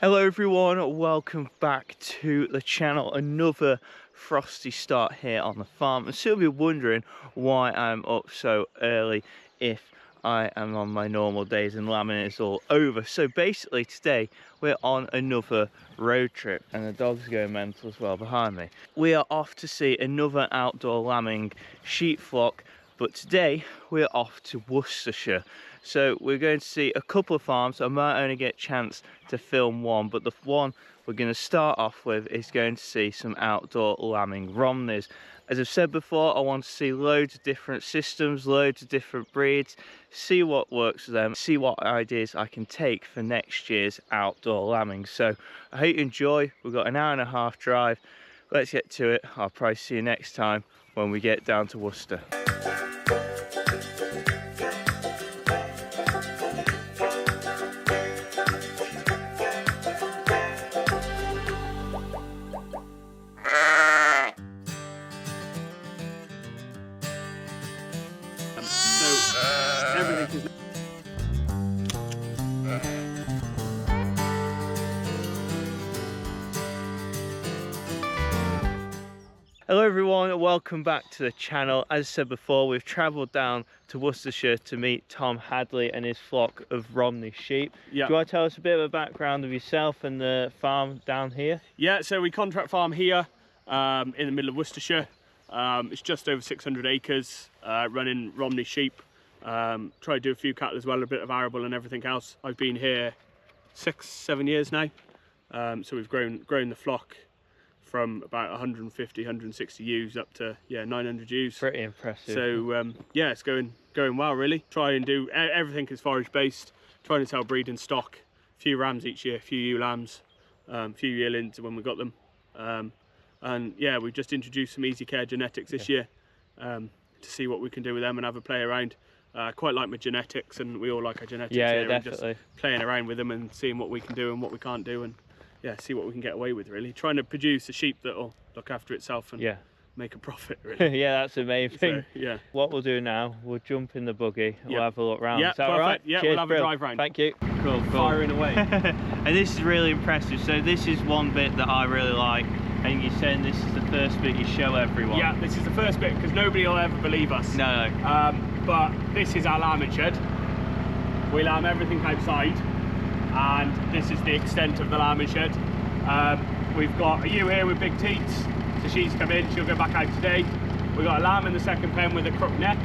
Hello everyone, welcome back to the channel. Another frosty start here on the farm. And so you'll be wondering why I'm up so early if I am on my normal days and lambing is all over. So basically today we're on another road trip and the dog's going mental as well behind me. We are off to see another outdoor lambing sheep flock, but today we're off to Worcestershire. So we're going to see a couple of farms. I might only get a chance to film one, but the one we're going to start off with is going to see some outdoor lambing Romneys. As I've said before, I want to see loads of different systems, loads of different breeds, see what works for them, see what ideas I can take for next year's outdoor lambing. So I hope you enjoy. We've got an hour and a half drive. Let's get to it. I'll probably see you next time when we get down to Worcester. Hello everyone, welcome back to the channel. As I said before, we've travelled down to Worcestershire to meet Tom Hadley and his flock of Romney sheep. Yeah. Do you want to tell us a bit of a background of yourself and the farm down here? Yeah, so we contract farm here in the middle of Worcestershire. It's just over 600 acres, running Romney sheep. Try to do a few cattle as well, a bit of arable and everything else. I've been here 6-7 years now, so we've grown the flock from about 150, 160 ewes up to 900 ewes. Pretty impressive. So yeah, it's going well really. Try and do everything is forage based. Trying to sell breed and stock. A few rams each year, a few ewe lambs, a few yearlings when we got them. And yeah, we've just introduced some easy care genetics this year to see what we can do with them and have a play around. Quite like my genetics, and we all like our genetics here. Definitely. And just playing around with them and seeing what we can do and what we can't do, and yeah, see what we can get away with really. Trying to produce a sheep that'll look after itself and make a profit really. Yeah, that's the main thing. So, yeah. What we'll do now, we'll jump in the buggy and we'll have a look round. Yeah, Is that perfect. right? Yeah, Cheers, we'll have a drive round. Thank you. Cool. Firing away. And this is really impressive. So this is one bit that I really like. And you're saying this is the first bit you show everyone. Yeah, this is the first bit because nobody will ever believe us. No. But this is our lambing shed. We lamb everything outside, and this is the extent of the lambing shed. We've got a ewe here with big teats, so she's come in, she'll go back out today. We've got a lamb in the second pen with a crook neck,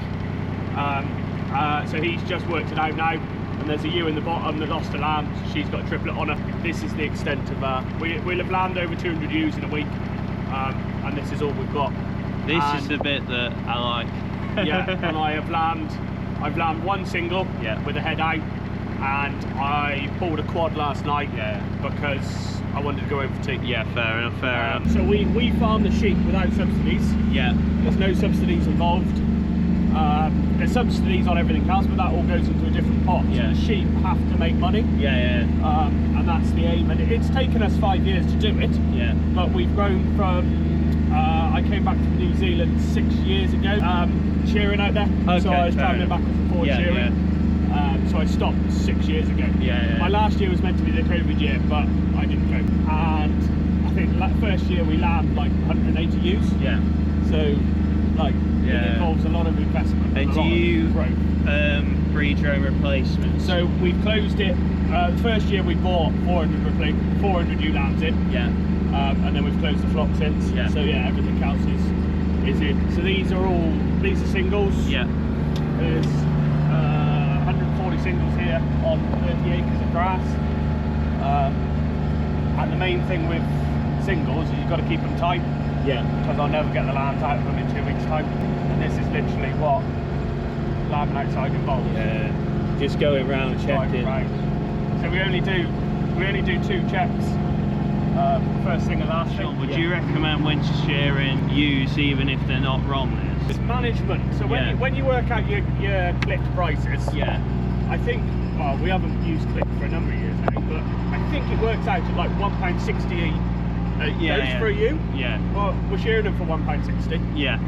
so he's just worked it out now. And there's a ewe in the bottom that lost a lamb, so she's got a triplet on her. This is the extent of we'll have lambed over 200 ewes in a week, and this is all we've got. This is the bit that I like. Yeah, and I've lambed one single with a head out, and I pulled a quad last night because I wanted to go over for tea. Yeah, fair enough. So we farm the sheep without subsidies. Yeah. There's no subsidies involved. There's subsidies on everything else, but that all goes into a different pot. Yeah. So the sheep have to make money. And that's the aim. And it's taken us 5 years to do it. Yeah. But we've grown from, I came back from New Zealand 6 years ago, shearing out there. Okay, so I was travelling backwards and forwards shearing. So I stopped 6 years ago. My last year was meant to be the COVID year, but I didn't go. And I think that first year we lambed like 180 ewes. Yeah. So like it involves a lot of investment. And do you breed your own replacements? So we've closed it. The first year we bought 400 ewe lambs in. Yeah. And then we've closed the flock since. Yeah. So yeah, everything else is in. So these are singles. Yeah. There's 140 singles here on 30 acres of grass. And the main thing with singles is you've got to keep them tight. Yeah. Because I'll never get the lambs out of them in 2 weeks' time. And this is literally what lambing outside involves. Yeah. Just going around checking. So we only do 2 checks. First thing and last thing. Would you recommend when to shear in ewes even if they're not Romneys? It's management. So when you work out your clipped prices, I think, well, we haven't used clip for a number of years now, but I think it works out to like £1.60 for a ewe. Yeah. Well, we're shearing them for £1.60. Yeah.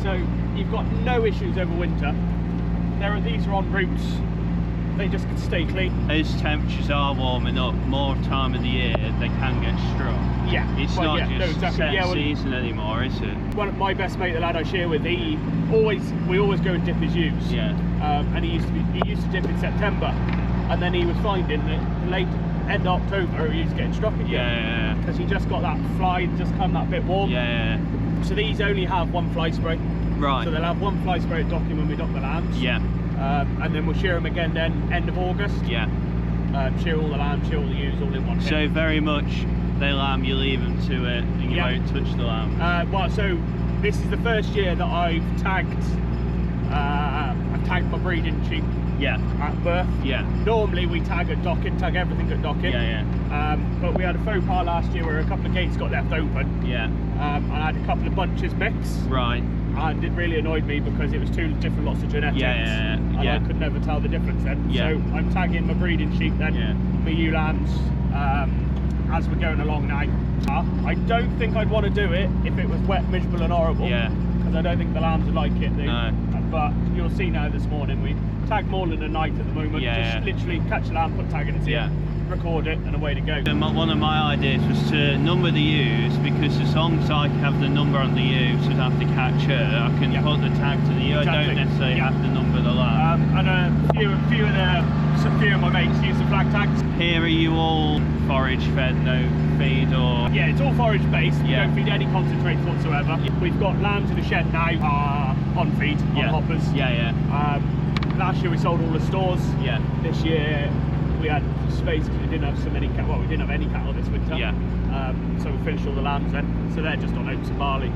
So you've got no issues over winter. These are on routes they just stay clean. As temperatures are warming up, more time of the year, they can get struck. Yeah, it's well, not just exactly. season anymore, is it? One of my best mate, the lad I share with, we always go and dip his ewes. Yeah. And he used to dip in September, and then he was finding that late end of October he was getting struck again. Yeah. Because he just got that fly, just come that bit warm. Yeah. So these only have one fly spray. Right. So they'll have one fly spray at docking when we dock the lambs. Yeah. And then we'll shear them again then end of August. Yeah. Shear all the lambs, shear all the ewes all in one hit. So very much they lamb, you leave them to it, and you won't touch the lamb. Well, so this is the first year that I've tagged my breeding sheep. Yeah. At birth. Yeah. Normally we tag at docking, tag everything at docking. Yeah. But we had a faux pas last year where a couple of gates got left open. Yeah. And I had a couple of bunches mixed. Right. And it really annoyed me because it was two different lots of genetics. And I could never tell the difference then. Yeah. So I'm tagging my breeding sheep then, my ewe lambs, as we're going along now. I don't think I'd want to do it if it was wet, miserable and horrible. Yeah. Because I don't think the lambs would like it. No. But you'll see now this morning, we tag more in the night at the moment. Yeah. Just literally catch a lamb, put tag in its ear, record it and away to go. One of my ideas was to number the ewes, because as long as I have the number on the ewe, so I have to catch her, I can put the tag to the ewe. Exactly. I don't necessarily have to number the lamb. And a few of my mates use the flag tags. Here are you all forage fed, no feed or? Yeah, it's all forage based. We don't feed any concentrates whatsoever. We've got lambs in the shed now on feed, on hoppers. Last year we sold all the stores. Yeah. This year we had space because we didn't have so many cattle. Well, we didn't have any cattle this winter. Yeah. So we finished all the lambs then. So they're just on oats and barley,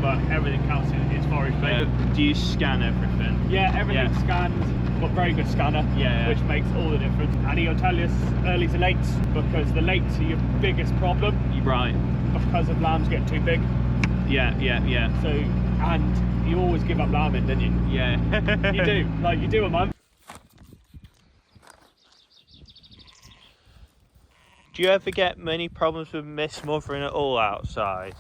but everything else is forage based. Do you scan everything? Yeah, everything's scanned. Got a very good scanner, which makes all the difference. And he'll tell you early to late, because the lates are your biggest problem. Right. Because of lambs getting too big. Yeah. So, and you always give up lambing, don't you? Yeah. You do, like you do a month. Do you ever get many problems with mismothering at all outside?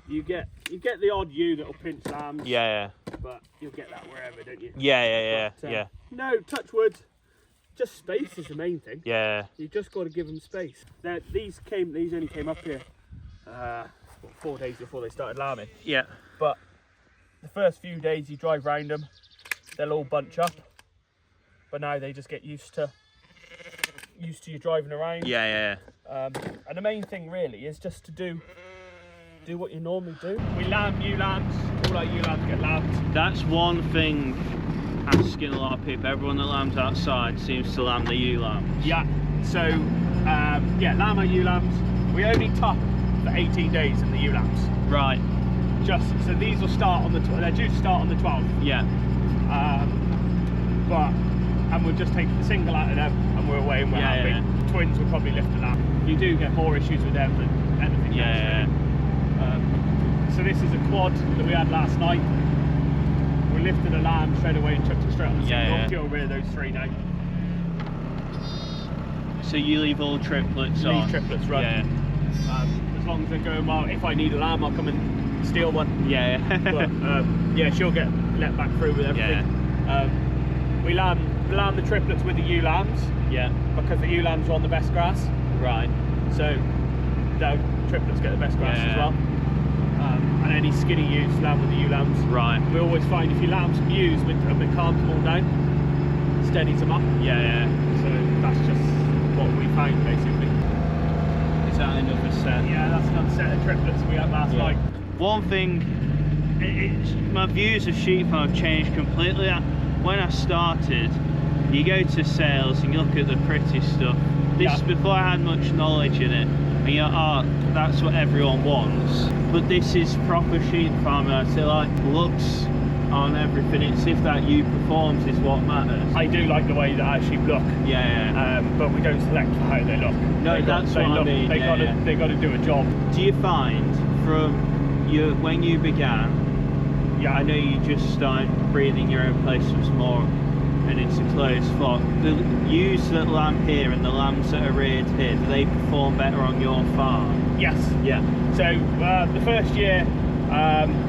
You get the odd ewe that'll pinch lambs. Yeah. But you'll get that wherever, don't you? Yeah. No, touch wood. Just space is the main thing. Yeah. You just got to give them space. These only came up here 4 days before they started lambing. Yeah. But the first few days you drive round them, they'll all bunch up. But now they just get used to you driving around. Yeah. And the main thing really is just to do what you normally do. We lamb ewe lambs, all our ewe lambs get lambed. That's one thing Asking a lot of people. Everyone that lambs outside seems to lamb the ewe lambs. Yeah, so lamb our ewe lambs. We only tuck for 18 days in the ewe lambs. Right. So these will start on they're due to start on the 12th. Yeah. And we'll just take the single out of them and we're away and we're happy. Yeah. Twins will probably lift a lamb. You do get more issues with them than anything else. Yeah. So this is a quad that we had last night. We lifted a lamb straight away and chucked it straight on the single. Yeah. Kill rid of those three now. So you leave all triplets on? Leave triplets run. Yeah. As long as they're going well. If I need a lamb, I'll come and steal one. Yeah. But she'll get let back through with everything. Yeah. We lamb the triplets with the ewe lambs. Yeah. Because the ewe lambs are on the best grass. Right. So the triplets get the best grass as well. And any skinny ewes lamb with the ewe lambs. Right. We always find if you lamb some ewes, it calms them all down, steadies them up. Yeah. So that's just what we found basically. Is that another set? Yeah, that's another set of triplets we had last night. One thing, my views of sheep have changed completely. When I started, you go to sales and you look at the pretty stuff. This before I had much knowledge in it, and you're like, oh, that's what everyone wants. But this is proper sheep farming. I'd say like looks on everything. It's if that ewe performs is what matters. I do like the way that our sheep look. Yeah. But we don't select for how they look. No, that's what I mean. They got to do a job. Do you find from when you began? Yeah, I know you just started breeding your own place was more, and it's a closed flock. The ewes that lamb here and the lambs that are reared here, do they perform better on your farm? Yes. Yeah. So the first year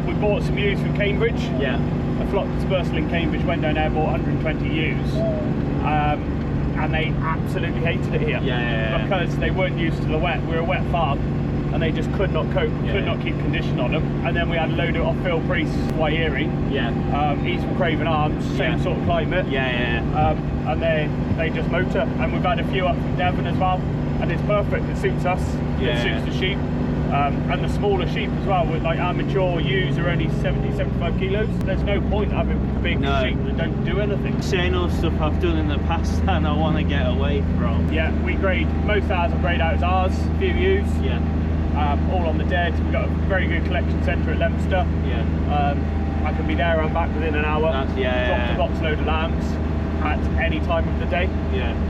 we bought some ewes from Cambridge. Yeah. A flock dispersal in Cambridge, went down there, bought 120 ewes. and they absolutely hated it here. Because they weren't used to the wet. We're a wet farm, and they just could not cope, could not keep condition on them. And then we had a load of off Phil Priest, Wairi. He's from Craven Arms, same sort of climate. And they just motor. And we've had a few up from Devon as well, and it's perfect. It suits us. It suits the sheep. And the smaller sheep as well, with like our mature ewes are only 70-75 kilos. There's no point having big sheep that don't do anything. Saying all the stuff I've done in the past and I want to get away from. Yeah, we grade, most of ours are grade out as ours, a few ewes. All on the dead. We've got a very good collection centre at Leominster. I can be there and back within an hour. Drop a box load of lambs at any time of the day.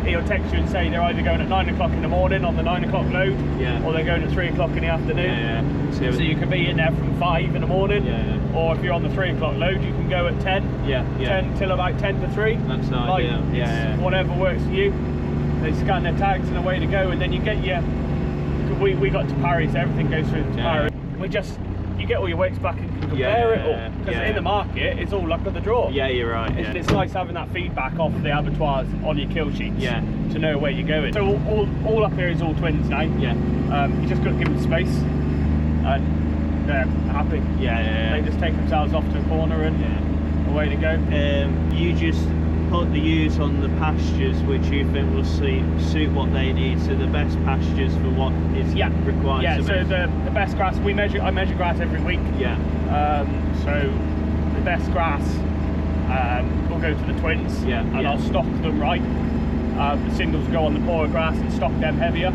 He'll text you and say they're either going at 9 o'clock in the morning on the 9 o'clock load, or they're going at 3 o'clock in the afternoon. So you can be in there from 5 in the morning, or if you're on the 3 o'clock load, you can go at 10. 10 till about 10 to 3. That's nice. Whatever works for you. They scan their tags and away to go, and then you get your. We got to Parry, so everything goes through to Parry. You get all your weights back and can compare it all. Because in the market, it's all luck of the draw. You're right. It's nice having that feedback off the abattoirs on your kill sheets to know where you're going. So all up here is all twins now. You just got to give them space, and they're happy. They just take themselves off to a corner and away to go. You just put the ewes on the pastures which you think will suit what they need, so the best pastures for what is required. So the best grass, I measure grass every week. So the best grass will go to the twins, and I'll stock them right. The singles go on the poorer grass and stock them heavier.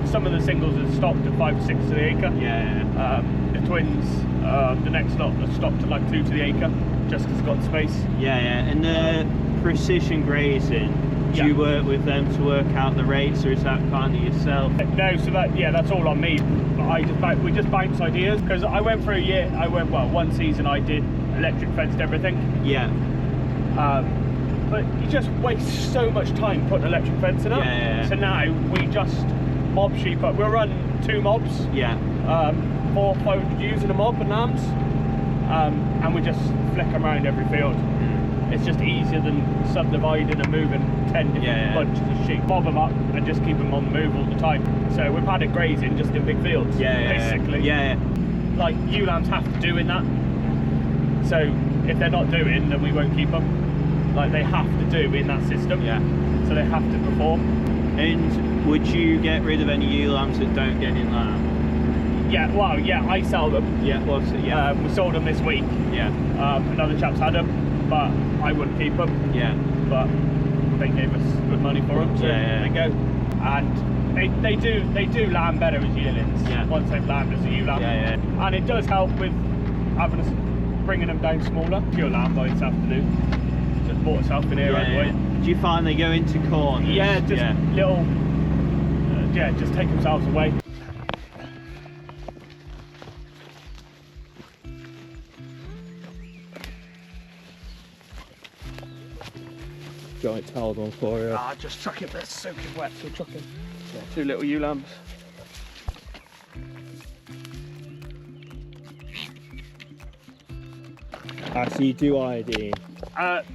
Some of the singles are stocked at 5 to 6 to the acre. The twins, the next lot are stocked at like 2 to the acre, just because it's got space. And the precision grazing, do you work with them to work out the rates, or is that kind of yourself? No, so that's all on me. We just bounce ideas, because I went for a year. One season I did electric fenced everything. But you just waste so much time putting electric fencing up. So now we just mob sheep up. We'll run 2 mobs. 400 ewes in a mob and lambs. And we just flick them around every field. It's just easier than subdividing and moving 10 different bunches of sheep. Mob them up and just keep them on the move all the time. So we've had it grazing just in big fields, basically. Like ewe lambs have to do in that. So if they're not doing, then we won't keep them. Like they have to do in that system. So they have to perform. And would you get rid of any ewe lambs that don't get in lamb? I sell them. We sold them this week. Another chap's had them, but I wouldn't keep them. But they gave us good money for them, so they go. And they do lamb better as yearlings. Once they've lambed as a ewe lamb. And it does help with bringing them down smaller. Pure lamb by this afternoon. Just bought itself in here right away. Do you find they go into corners? Little. Just take themselves away. Giant towel on for you. Just chuck it there, soak it wet, so chuck it. 2 little ewe lambs. So you do iodine?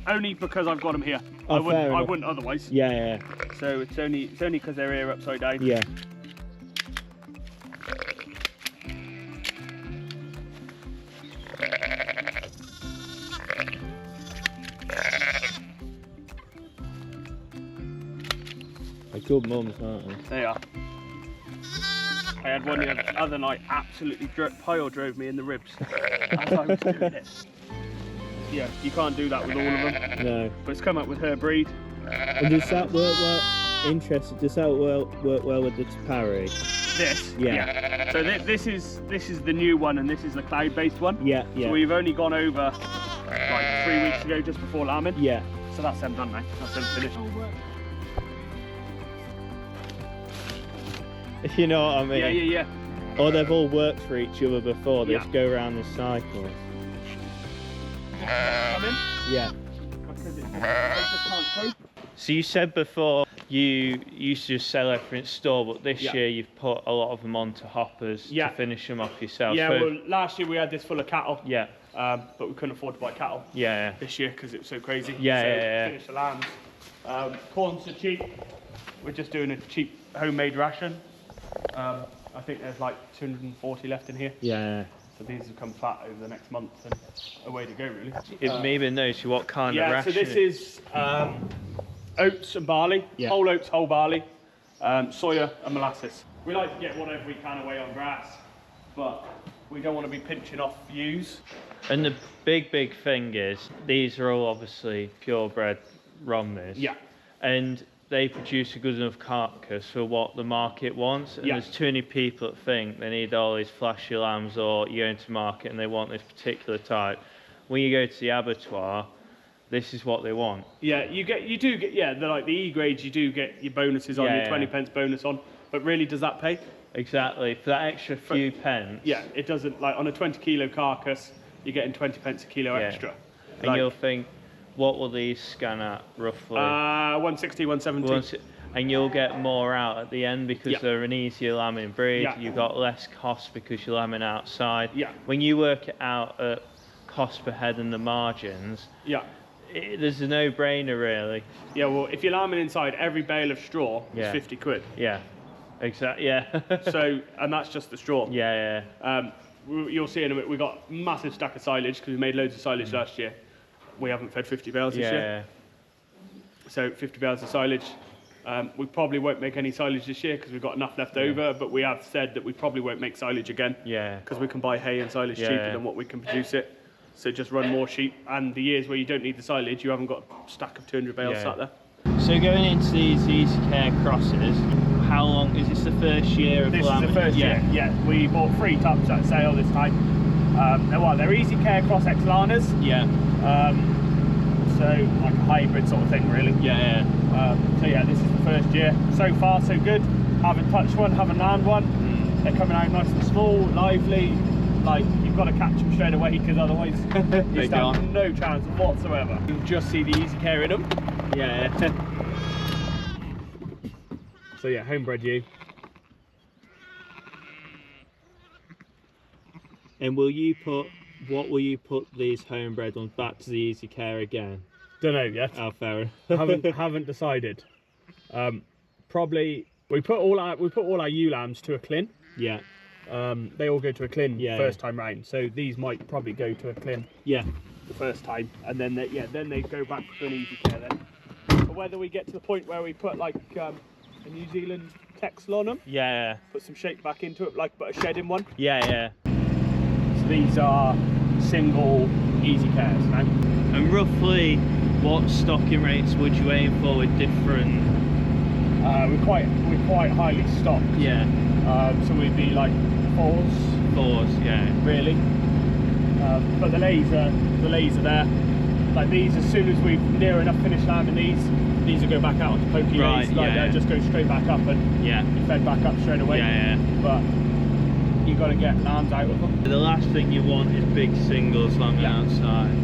Only because I've got them here. I wouldn't otherwise. So it's only because they're here upside down. Good mums, aren't they? They are. I had one the other night, absolutely pile drove me in the ribs as I was doing it. You can't do that with all of them. No. But it's come up with her breed. And does that work well? Interesting. Does that work well with the Parry? This? So this is the new one, and this is the cloud-based one. So we've only gone over like 3 weeks ago, just before lambing. So that's them done now. That's them finished. If you know what I mean. Or they've all worked for each other before, they just go around the cycle. Come in? Yeah. They just can't cope. So you said before you used to just sell everything in store, but this year you've put a lot of them onto hoppers to finish them off yourself. Yeah, well last year we had this full of cattle. but we couldn't afford to buy cattle this year because it was so crazy. Finished the lambs. Corn's are cheap. We're just doing a cheap homemade ration. I think there's like 240 left in here. So these will come fat over the next month and away to go, really. It maybe knows what kind of ration. So this is oats and barley, whole oats, whole barley, soya and molasses. We like to get whatever we can away on grass, but we don't want to be pinching off ewes. And the big thing is, these are all obviously purebred Romneys. And they produce a good enough carcass for what the market wants. And there's too many people that think they need all these flashy lambs, or you go into market and they want this particular type. When you go to the abattoir, this is what they want. You do get like the E grades, you do get your bonuses on, your 20 pence bonus on, but really does that pay? Exactly, for that extra few pence. It doesn't. Like on a 20 kilo carcass, you're getting 20 pence a kilo extra. And like, you'll think, what will these scan at roughly? 160, 170. And you'll get more out at the end because they're an easier lambing breed. You've got less cost because you're lambing outside. When you work it out at cost per head and the margins, there's a no-brainer really. Well, if you're lambing inside, every bale of straw is 50 quid. Exactly. So, and that's just the straw. You'll see in a minute, we got a massive stack of silage because we made loads of silage last year. We haven't fed 50 bales this year. So 50 bales of silage. We probably won't make any silage this year because we've got enough left over, but we have said that we probably won't make silage again. Because we can buy hay and silage cheaper than what we can produce it. So just run more sheep, and the years where you don't need the silage, you haven't got a stack of 200 bales sat there. So going into these easy care crosses, how long is this? The first year of lambing? This is the first year. We bought 3 tubs at sale this time. They're easy care cross Exlanas. So like a hybrid sort of thing, really. So this is the first year. So far, so good. Haven't touched one, haven't lambed one. They're coming out nice and small, lively. Like, you've got to catch them straight away because otherwise you stand no chance whatsoever. You can just see the easy care in them. So homebred ewe. And what will you put these homebred ones back to the easy care again? Don't know yet. Oh, fair. haven't decided. Probably we put all our ewe lambs to a clin. They all go to a clin first time round. So these might probably go to a clin. The first time, and then they go back to an easy care then. But whether we get to the point where we put like a New Zealand texel on them, put some shape back into it, like put a shed in one. So these are single easy cares now. And roughly, what stocking rates would you aim for with different? We're quite highly stocked. So we'd be like fours, really. But the lays are there. Like these, as soon as we've near enough finished lambing these will go back out onto pokey lays. They'll just go straight back up and be fed back up straight away. But you got to get lambs out of them. The last thing you want is big singles lambing outside.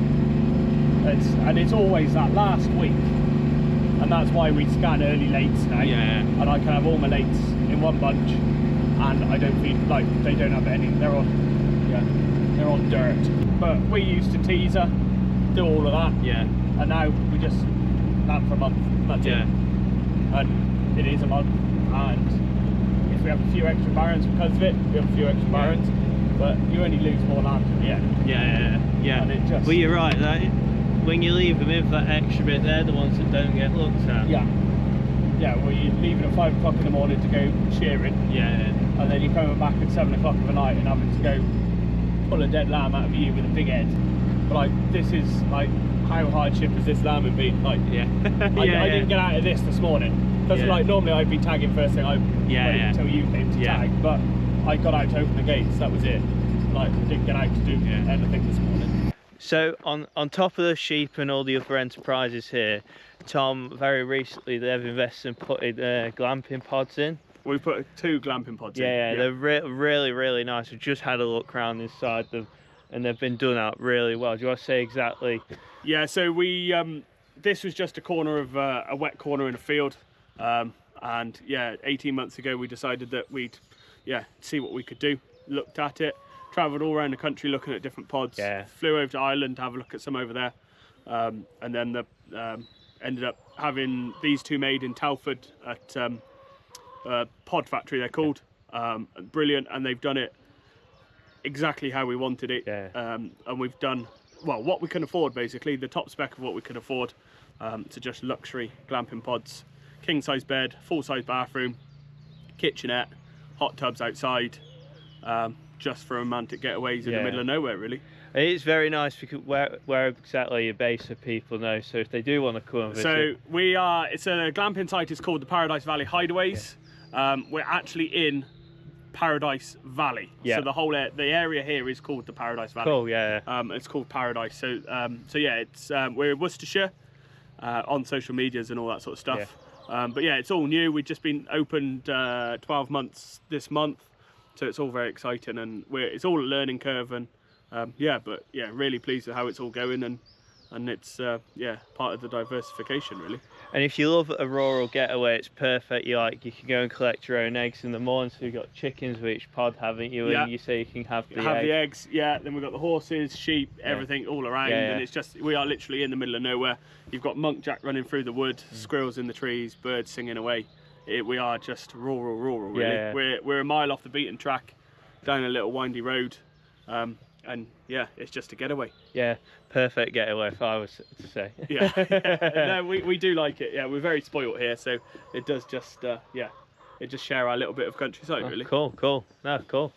It's always that last week, and that's why we scan early lates now. And I can have all my lates in one bunch, and I don't feel like they don't have any. They're on dirt. But we used to teaser, do all of that. And now we just lamb for a month. That's it. And it is a month, and if we have a few extra barons because of it, we have a few extra barons. But you only lose more lambs in the end. And it just... Well, you're right. When you leave them in for that extra bit, they're the ones that don't get looked at. Well, you're leaving at 5 o'clock in the morning to go shearing. And then you're coming back at 7 o'clock of the night and having to go pull a dead lamb out of you with a big head. But like, this is like, how hardship has this lambing been? Like, I didn't get out of this morning. Because like, normally I'd be tagging first thing. I waited until you came to tag. But I got out to open the gates, that was it. Like, I didn't get out to do anything this morning. So on top of the sheep and all the other enterprises here, Tom, very recently they've invested and put glamping pods in. We put 2 glamping pods in. They're really nice. We just had a look around inside them and they've been done out really well. Do you want to say exactly? So we this was just a corner of a wet corner in a field, and 18 months ago we decided that we'd see what we could do. Looked at it, travelled all around the country looking at different pods. Yeah. Flew over to Ireland to have a look at some over there, and then ended up having these two made in Telford at Pod Factory, they're called. Brilliant, and they've done it exactly how we wanted it. And we've done, well, what we can afford, basically, the top spec of what we could afford, to just luxury glamping pods. King size bed, full size bathroom, kitchenette, hot tubs outside, just for romantic getaways in the middle of nowhere, really. It is very nice because where exactly you're based, so people know. So if they do want to come and visit. So it's a glamping site. It's called the Paradise Valley Hideaways. We're actually in Paradise Valley. So the area here is called the Paradise Valley. Cool, yeah. It's called Paradise. So yeah, it's we're in Worcestershire, on social medias and all that sort of stuff. But yeah, it's all new. We've just been opened 12 months this month, so it's all very exciting, and it's all a learning curve, and but yeah, really pleased with how it's all going, and it's part of the diversification, really. And if you love a rural getaway, it's perfect. You can go and collect your own eggs in the morning. So you've got chickens with each pod, haven't you? And you say you can have the eggs. Yeah. Then we've got the horses, sheep, everything all around, and it's just, we are literally in the middle of nowhere. You've got monkjack running through the wood, squirrels in the trees, birds singing away. We are just rural, really. We're a mile off the beaten track, down a little windy road. And yeah, it's just a getaway. Yeah, perfect getaway if I was to say. No, we do like it. Yeah, we're very spoilt here, so it does just it just share our little bit of countryside, really. Cool. No, cool.